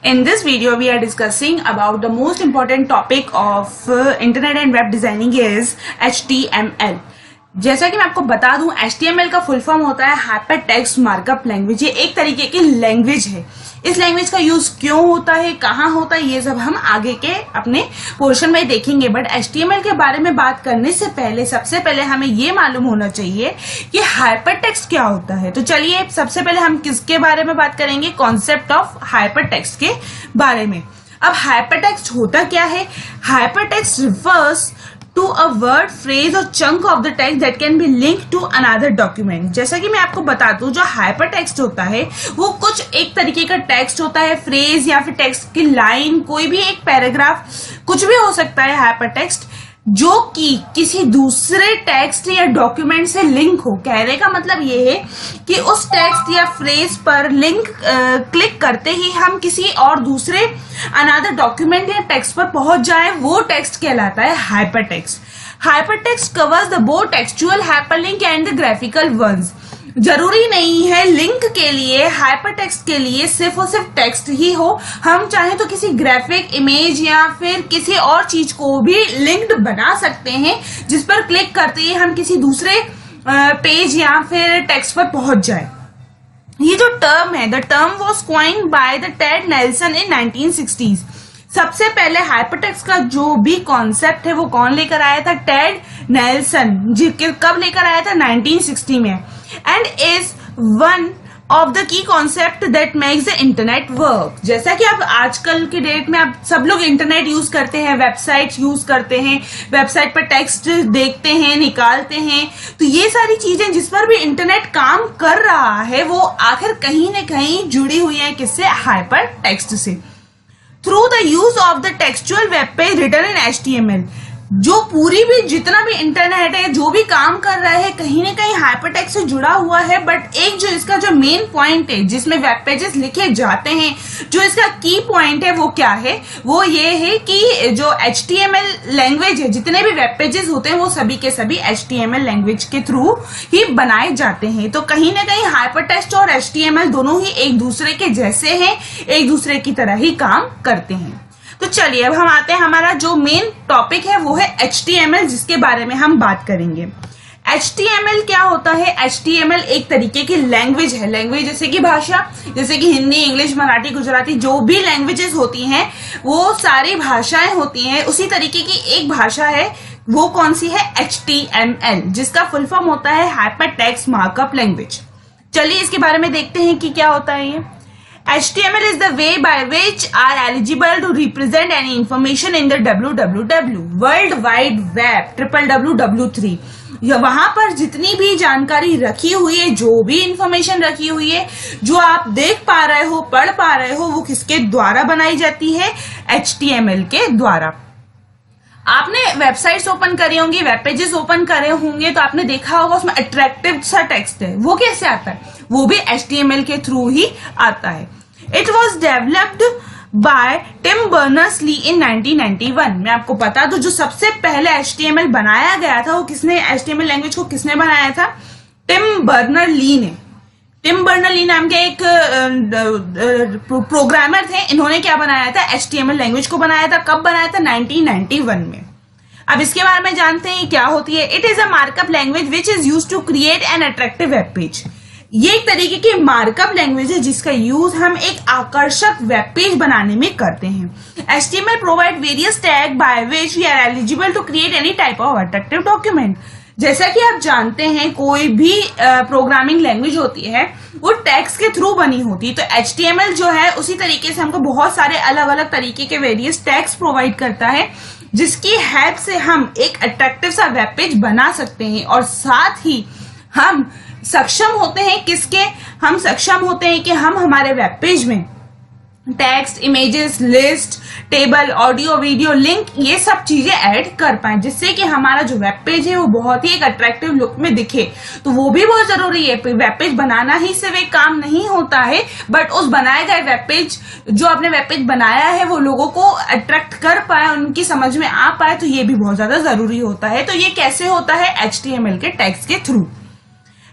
In this video, we are discussing about the most important topic of internet and web designing is HTML. जैसा कि मैं आपको बता दूं, HTML का फुल फॉर्म होता है हाइपर टेक्स्ट मार्कअप लैंग्वेज। ये एक तरीके की लैंग्वेज है। इस लैंग्वेज का यूज क्यों होता है, कहाँ होता है, ये सब हम आगे के अपने पोर्शन में देखेंगे। बट HTML के बारे में बात करने से पहले सबसे पहले हमें ये मालूम होना चाहिए कि हाइपर टेक्स्ट क्या होता है। तो चलिए सबसे पहले हम किसके बारे में बात करेंगे, कॉन्सेप्ट ऑफ हाइपर टेक्स्ट के बारे में। अब हाइपर टेक्स्ट होता क्या है? Hyper text refers to a word, phrase और chunk of the text that can be linked to another document। जैसा कि मैं आपको बता दूं, जो हाइपर टेक्स्ट होता है वो कुछ एक तरीके का टेक्स्ट होता है, फ्रेज या फिर टेक्स्ट की लाइन, कोई भी एक पैराग्राफ, कुछ भी हो सकता है हाइपर टेक्स्ट, जो कि किसी दूसरे टेक्स्ट या डॉक्यूमेंट से लिंक हो। कहने का मतलब ये है कि उस टेक्स्ट या फ्रेज पर लिंक क्लिक करते ही हम किसी और दूसरे अनदर डॉक्यूमेंट या टेक्स्ट पर पहुंच जाए, वो टेक्स्ट कहलाता है hypertext. Hypertext covers the both textual hyperlink and the graphical ones. जरूरी नहीं है लिंक के लिए, हाइपर टेक्स्ट के लिए सिर्फ और सिर्फ टेक्स्ट ही हो। हम चाहें तो किसी ग्राफिक, इमेज या फिर किसी और चीज को भी लिंक्ड बना सकते हैं, जिस पर क्लिक करते ही हम किसी दूसरे पेज या फिर टेक्स्ट पर पहुंच जाए। ये जो टर्म है, the term was coined by the Ted Nelson in 1960s। सबसे पहले हाइपरटेक्स्ट का जो भी कॉन्सेप्ट है वो कौन लेकर आया था? Ted Nelson. कब लेकर आया था? 1960 में। And is one of the key concept that makes the internet work. जैसा कि आप आजकल के डेट में आप सब लोग इंटरनेट यूज करते हैं, वेबसाइट यूज करते हैं, वेबसाइट पर टेक्स्ट देखते हैं, निकालते हैं, तो ये सारी चीजें जिस पर भी इंटरनेट काम कर रहा है वो आखिर कहीं न कहीं जुड़ी हुई है किससे? हाइपर टेक्स्ट से। Through the use of the textual web page written in HTML। जो पूरी भी जितना भी इंटरनेट है, जो भी काम कर रहा है, कहीं ना कहीं हाइपरटेक्स्ट से जुड़ा हुआ है। बट एक जो इसका जो मेन पॉइंट है जिसमें वेब पेजेस लिखे जाते हैं, जो इसका की पॉइंट है वो क्या है? वो ये है कि जो HTML लैंग्वेज है, जितने भी वेब पेजेस होते हैं वो सभी के सभी HTML लैंग्वेज के थ्रू ही बनाए जाते हैं। तो कहीं ना कहीं हाइपरटेक्स्ट और HTML दोनों ही एक दूसरे के जैसे हैं, एक दूसरे की तरह ही काम करते हैं। तो चलिए अब हम आते हैं, हमारा जो मेन टॉपिक है वो है HTML, जिसके बारे में हम बात करेंगे। HTML क्या होता है? HTML एक तरीके की लैंग्वेज है। लैंग्वेज जैसे कि भाषा, जैसे कि हिंदी, इंग्लिश, मराठी, गुजराती, जो भी लैंग्वेजेस होती हैं वो सारी भाषाएं होती हैं। उसी तरीके की एक भाषा है, वो कौन सी है? HTML, जिसका फुल फॉर्म होता है हाइपर टेक्स्ट मार्कअप लैंग्वेज। चलिए इसके बारे में देखते हैं कि क्या होता है ये। HTML is the way by which are eligible to represent any information in the www World Wide Web WWW3। वहां पर जितनी भी जानकारी रखी हुई है, जो भी इंफॉर्मेशन रखी हुई है, जो आप देख पा रहे हो, पढ़ पा रहे हो, वो किसके द्वारा बनाई जाती है? HTML के द्वारा। आपने वेबसाइट्स ओपन करी होंगी, वेब पेजेस ओपन करे होंगे, तो आपने देखा होगा उसमें अट्रैक्टिव सा टेक्स्ट है। वो कैसे आता है? वो भी HTML के थ्रू ही आता है। It was developed by Tim Berners Lee in 1991। मैं आपको बता दूं, जो सबसे पहले HTML बनाया गया था, वो किसने, HTML लैंग्वेज को किसने बनाया था? टिम बर्नर-ली ने। टिम बर्नर-ली नाम के एक प्रोग्रामर थे। इन्होंने क्या बनाया था? HTML लैंग्वेज को बनाया था। कब बनाया था? 1991 में। अब इसके बारे में जानते हैं क्या होती है। It is a markup language which is use to create an attractive web page. ये एक तरीके की मार्कअप लैंग्वेज है जिसका यूज हम एक आकर्षक वेब पेज बनाने में करते हैं। HTML provide various tag by which we are eligible to create any type of attractive document. जैसा कि आप जानते हैं, कोई भी प्रोग्रामिंग लैंग्वेज होती है वो टैग्स के थ्रू बनी होती है। तो HTML जो है उसी तरीके से हमको बहुत सारे अलग अलग तरीके के वेरियस टैग्स प्रोवाइड करता है, जिसकी हेल्प से हम एक अट्रैक्टिव सा वेब पेज बना सकते हैं। और साथ ही हम सक्षम होते हैं किसके? हम सक्षम होते हैं कि हम हमारे वेब पेज में text, images, list, table, audio, video, link, ये सब चीजें ऐड कर पाए, जिससे कि हमारा जो वेब पेज है वो बहुत ही एक अट्रैक्टिव लुक में दिखे। तो वो भी बहुत जरूरी है। वेब पेज बनाना ही सिर्फ एक काम नहीं होता है, बट उस बनाए गए वेब पेज, जो आपने वेब पेज बनाया है, वो लोगों को अट्रैक्ट कर पाए, उनकी समझ में आ पाए, तो ये भी बहुत ज्यादा जरूरी होता है। तो ये कैसे होता है? HTML के टैग्स के through.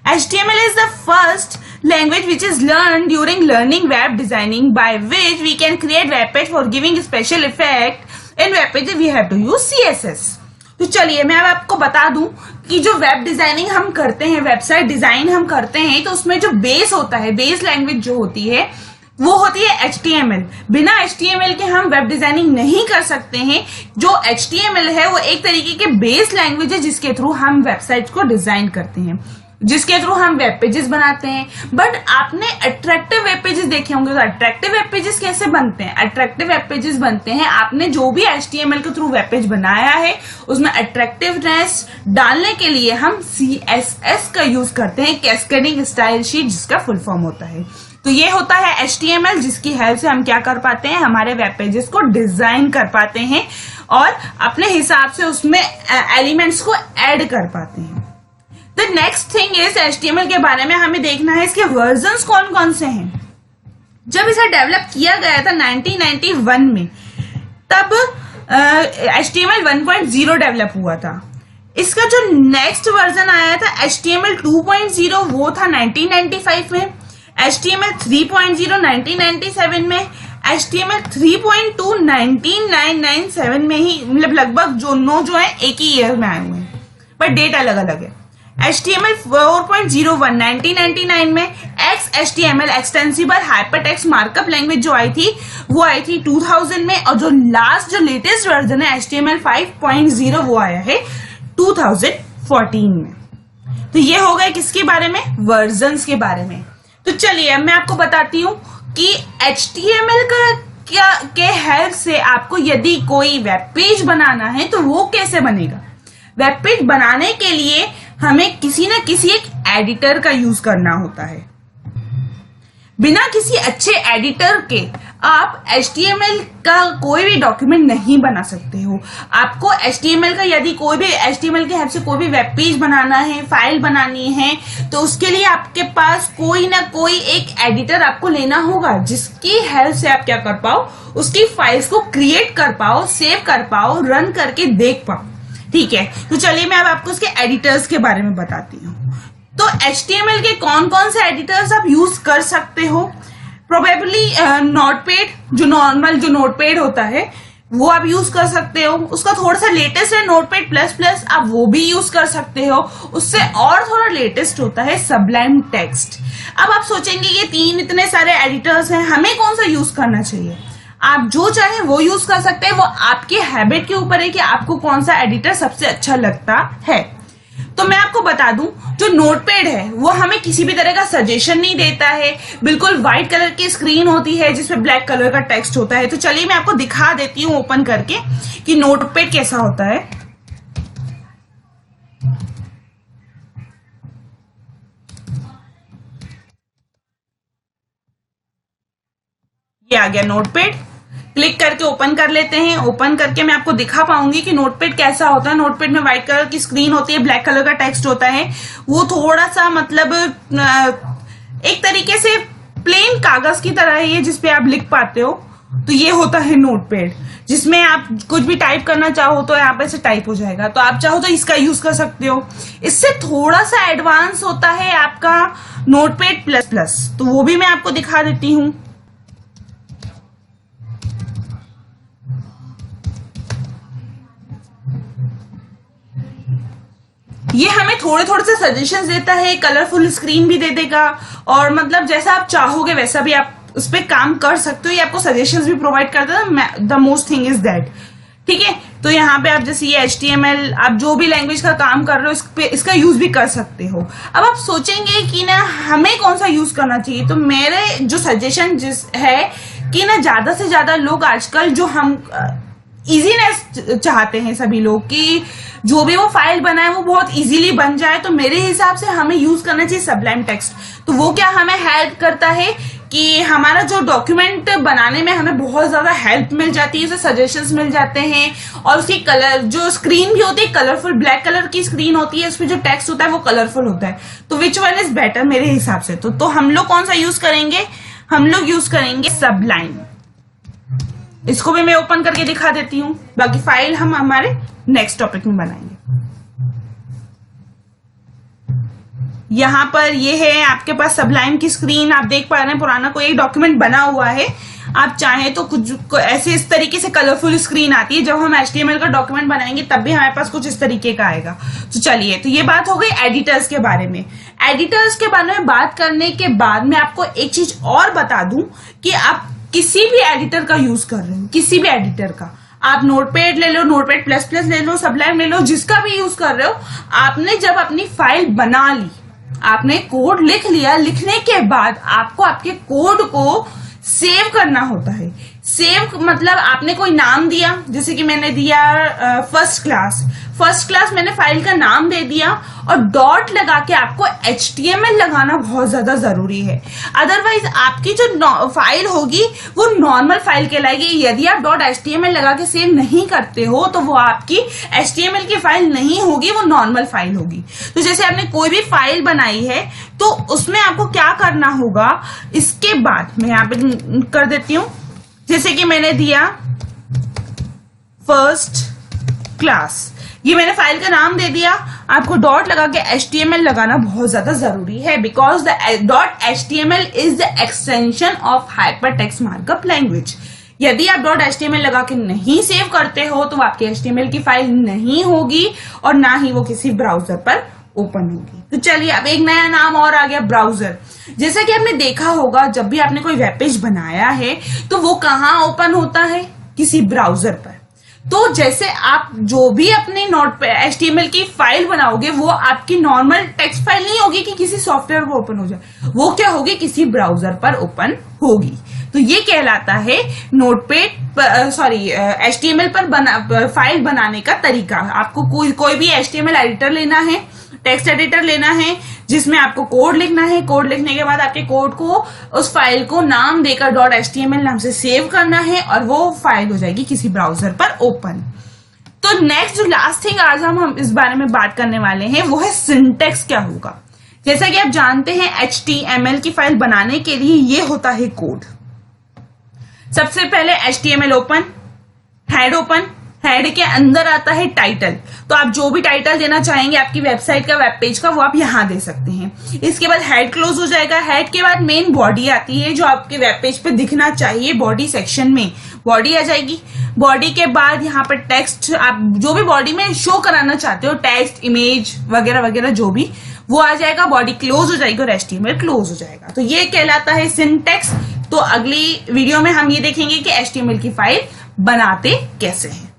HTML is the first language which is learned during learning web designing, by which we can create web page. For giving special effect in web page we have to use CSS. तो चलिए मैं अब आपको बता दूं कि जो web designing हम करते हैं, वेबसाइट डिजाइन हम करते हैं, तो उसमें जो बेस होता है, बेस लैंग्वेज जो होती है वो होती है HTML. बिना HTML के हम वेब डिजाइनिंग नहीं कर सकते हैं. जो HTML है वो एक तरीके के बेस लैंग्वेज है जिसके थ्रू हम वेबसाइट को डिजाइन करते हैं, जिसके थ्रू हम वेब पेजेस बनाते हैं. बट आपने अट्रैक्टिव वेब पेजेस देखे होंगे. तो अट्रैक्टिव वेब पेजेस कैसे बनते हैं? अट्रैक्टिव वेब पेजेस बनते हैं, आपने जो भी HTML के थ्रू वेब पेज बनाया है उसमें अट्रैक्टिवनेस डालने के लिए हम CSS का यूज करते हैं, कैस्केडिंग स्टाइल शीट, जिसका फुल फॉर्म होता है. तो ये होता है HTML, जिसकी हेल्प से हम क्या कर पाते हैं, हमारे वेब पेजेस को डिजाइन कर पाते हैं और अपने हिसाब से उसमें एलिमेंट्स को ऐड कर पाते हैं. The next thing is HTML के बारे में हमें देखना है इसके वर्जन्स कौन कौन से हैं. जब इसे डेवलप किया गया था 1991 में, तब HTML 1.0 डेवलप हुआ था. इसका जो नेक्स्ट वर्जन आया था HTML 2.0 वो था 1995 में, HTML 3.0 1997 में, HTML 3.2 1997 में ही, मतलब लगभग जो है एक ही ईयर में आए हुए हैं, पर डेट अलग अलग है. HTML 4.01 1999 में, XHTML extensible hypertext markup language जो आई थी वो आई थी 2000 में, और जो लेटेस्ट वर्जन है HTML 5.0 वो आया है 2014 में. तो ये हो गए किसके बारे में, वर्जन्स के बारे में. तो चलिए अब मैं आपको बताती हूँ कि HTML के हेल्प से आपको यदि कोई वेब पेज बनाना है तो वो कैसे बनेगा. वेब पेज बनाने के लिए हमें किसी न किसी एक एडिटर का यूज करना होता है. बिना किसी अच्छे एडिटर के आप HTML का कोई भी डॉक्यूमेंट नहीं बना सकते हो. आपको HTML का यदि कोई भी HTML के हेल्प से कोई भी वेब पेज बनाना है, फाइल बनानी है, तो उसके लिए आपके पास कोई ना कोई एक एडिटर आपको लेना होगा, जिसकी हेल्प से आप क्या कर पाओ, उसकी फाइल्स को क्रिएट कर पाओ, सेव कर पाओ, रन करके देख पाओ. ठीक है, तो चलिए मैं अब आपको उसके एडिटर्स के बारे में बताती हूँ. तो HTML के कौन कौन से एडिटर्स आप यूज कर सकते हो. प्रोबेबली नोटपैड, जो नॉर्मल जो नोटपैड होता है वो आप यूज कर सकते हो. उसका थोड़ा सा लेटेस्ट है नोटपैड प्लस प्लस, आप वो भी यूज कर सकते हो. उससे और थोड़ा लेटेस्ट होता है सबलाइम टेक्स्ट. अब आप सोचेंगे ये तीन इतने सारे एडिटर्स हैं, हमें कौन सा यूज करना चाहिए. आप जो चाहे वो यूज कर सकते हैं, वो आपके हैबिट के ऊपर है कि आपको कौन सा एडिटर सबसे अच्छा लगता है. तो मैं आपको बता दूं, जो नोटपैड है वो हमें किसी भी तरह का सजेशन नहीं देता है. बिल्कुल व्हाइट कलर की स्क्रीन होती है जिसमें ब्लैक कलर का टेक्स्ट होता है. तो चलिए मैं आपको दिखा देती हूँ ओपन करके कि नोटपैड कैसा होता है. ये आ गया नोटपैड. क्लिक करके ओपन कर लेते हैं. ओपन करके मैं आपको दिखा पाऊंगी कि नोटपैड कैसा होता है. नोटपैड में व्हाइट कलर की स्क्रीन होती है, ब्लैक कलर का टेक्स्ट होता है. वो थोड़ा सा मतलब एक तरीके से प्लेन कागज की तरह है जिसपे आप लिख पाते हो. तो ये होता है नोटपैड, जिसमें आप कुछ भी टाइप करना चाहो तो यहाँ पे से टाइप हो जाएगा. तो आप चाहो तो इसका यूज कर सकते हो. इससे थोड़ा सा एडवांस होता है आपका नोटपैड प्लस प्लस, तो वो भी मैं आपको दिखा देती हूँ. ये हमें थोड़े थोड़े से सजेशंस देता है, कलरफुल स्क्रीन भी दे देगा, और मतलब जैसा आप चाहोगे वैसा भी आप उस पर काम कर सकते हो. ये आपको सजेशंस भी प्रोवाइड करता है. The most thing is that. ठीक है, तो यहाँ पे आप जैसे ये HTML, आप जो भी लैंग्वेज का काम कर रहे हो इसका यूज भी कर सकते हो. अब आप सोचेंगे कि ना हमें कौन सा यूज करना चाहिए. तो मेरे जो सजेशन है कि ना ज्यादा से ज्यादा लोग आजकल जो हम इजीनेस चाहते हैं सभी लोग कि जो भी वो फाइल बनाए वो बहुत इजीली बन जाए. तो मेरे हिसाब से हमें यूज करना चाहिए सबलाइम टेक्स्ट. तो वो क्या हमें हेल्प करता है कि हमारा जो डॉक्यूमेंट बनाने में हमें बहुत ज्यादा हेल्प मिल जाती है, उसे सजेशंस मिल जाते हैं. और उसकी कलर जो स्क्रीन भी होती है कलरफुल, ब्लैक कलर की स्क्रीन होती है, उसमें जो टेक्स्ट होता है वो कलरफुल होता है. तो विच वन इज बेटर मेरे हिसाब से. तो हम लोग कौन सा यूज करेंगे, हम लोग यूज करेंगे सबलाइम. इसको भी मैं ओपन करके दिखा देती हूँ. बाकी फाइल हम हमारे नेक्स्ट टॉपिक में बनाएंगे. यहाँ पर ये है आपके पास सबलाइम की स्क्रीन, आप देख पा रहे हैं पुराना कोई एक डॉक्यूमेंट बना हुआ है। आप चाहें तो कुछ ऐसे इस तरीके से कलरफुल स्क्रीन आती है। जब हम HTML का डॉक्यूमेंट बनाएंगे तब भी हमारे पास कुछ इस तरीके का आएगा। तो चलिए, तो ये बात हो गई एडिटर्स के बारे में। एडिटर्स के बारे में बात करने के बाद मैं आपको एक चीज और बता दूं कि आप किसी भी एडिटर का यूज कर रहे हो, किसी भी एडिटर का, आप नोटपैड ले लो, नोटपैड प्लस प्लस ले लो, सबलाइम ले लो, जिसका भी यूज कर रहे हो, आपने जब अपनी फाइल बना ली, आपने कोड लिख लिया, लिखने के बाद आपको आपके कोड को सेव करना होता है। सेव मतलब आपने कोई नाम दिया, जैसे कि मैंने दिया फर्स्ट क्लास मैंने फाइल का नाम दे दिया और डॉट लगा के आपको HTML लगाना बहुत ज्यादा जरूरी है। अदरवाइज आपकी जो फाइल होगी वो नॉर्मल फाइल कहलाएगी। यदि आप .html लगा के सेव नहीं करते हो तो वो आपकी HTML की फाइल नहीं होगी, वो नॉर्मल फाइल होगी। तो जैसे आपने कोई भी फाइल बनाई है तो उसमें आपको क्या करना होगा, इसके बाद मैं यहाँ पे कर देती हूँ, जैसे कि मैंने दिया फर्स्ट क्लास, ये मैंने फाइल का नाम दे दिया। आपको डॉट लगा के HTML लगाना बहुत ज्यादा जरूरी है, because the .html is the extension of hypertext markup language. यदि आप .html लगा के नहीं सेव करते हो तो आपकी HTML की फाइल नहीं होगी और ना ही वो किसी ब्राउजर पर ओपन होगी। तो चलिए, अब एक नया नाम और आ गया, ब्राउजर। जैसा कि आपने देखा होगा, जब भी आपने कोई वेब पेज बनाया है तो वो कहाँ ओपन होता है, किसी ब्राउजर पर। तो जैसे आप जो भी अपने HTML की फाइल बनाओगे वो आपकी नॉर्मल टेक्स्ट फाइल नहीं होगी कि किसी सॉफ्टवेयर पर ओपन हो जाए, वो क्या होगी, किसी ब्राउजर पर ओपन होगी। तो ये कहलाता है HTML पर फाइल बनाने का तरीका। आपको कोई भी HTML एडिटर लेना है, टेक्स्ट एडिटर लेना है, जिसमें आपको कोड लिखना है। कोड लिखने के बाद आपके कोड को, उस फाइल को नाम देकर .html नाम से सेव करना है और वो फाइल हो जाएगी किसी ब्राउजर पर ओपन। तो नेक्स्ट जो लास्ट थिंग आज हम इस बारे में बात करने वाले हैं वो है सिंटेक्स क्या होगा। जैसा कि आप जानते हैं HTML की फाइल बनाने के लिए ये होता है कोड। सबसे पहले HTML open, head open, head के अंदर आता है टाइटल। तो आप जो भी टाइटल देना चाहेंगे आपकी वेबसाइट का, वेब पेज का, वो आप यहां दे सकते हैं। इसके बाद हेड क्लोज हो जाएगा। हेड के बाद मेन बॉडी आती है, जो आपके वेब पेज पे दिखना चाहिए। बॉडी सेक्शन में बॉडी आ जाएगी। बॉडी के बाद यहाँ पर टेक्स्ट, आप जो भी बॉडी में शो कराना चाहते हो, टेक्स्ट, इमेज वगैरह वगैरह जो भी, वो आ जाएगा। बॉडी क्लोज हो जाएगी और HTML क्लोज हो जाएगा। तो ये कहलाता है सिंटेक्स। तो अगली वीडियो में हम ये देखेंगे कि HTML की फाइल बनाते कैसे हैं।